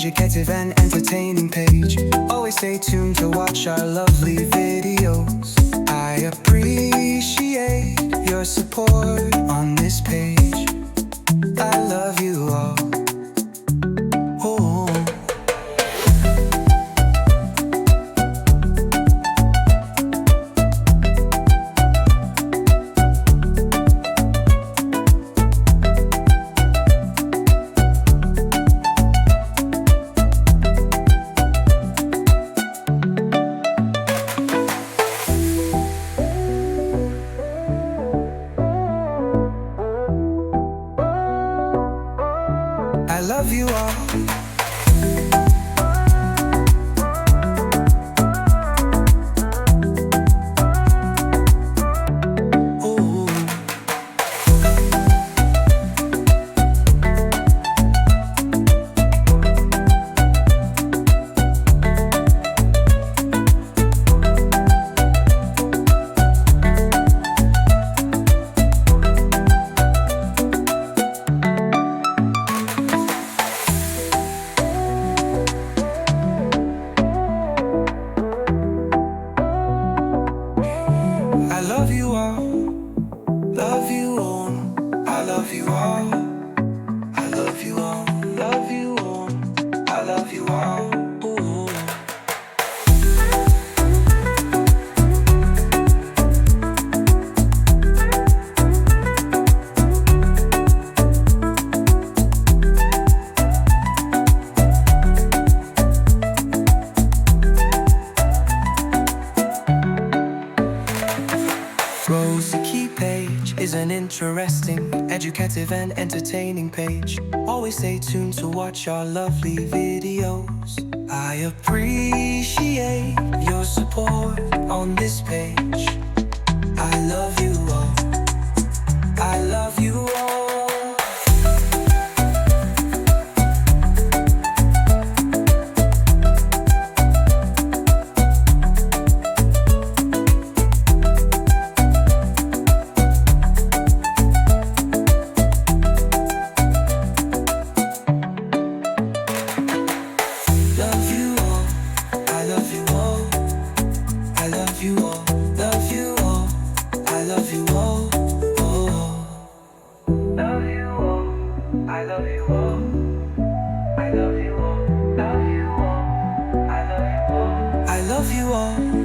educative and entertaining page. Always stay tuned to watch our lovely videos. I appreciate your support on this page. I love you all. Oh. I love you all. I love you all, love you all, I love you all, I love you all, love you all, I love you all. Ooh. Rosa Key page is an interesting, educative and entertaining page. Always stay tuned to watch our lovely videos. I appreciate your support on this page. I love you all. I love you all. Love you all, I love you all, I love you all, love you all, I love you all, oh. Love you all, I love you all, I love you all, love you all, I love you all, I love you all.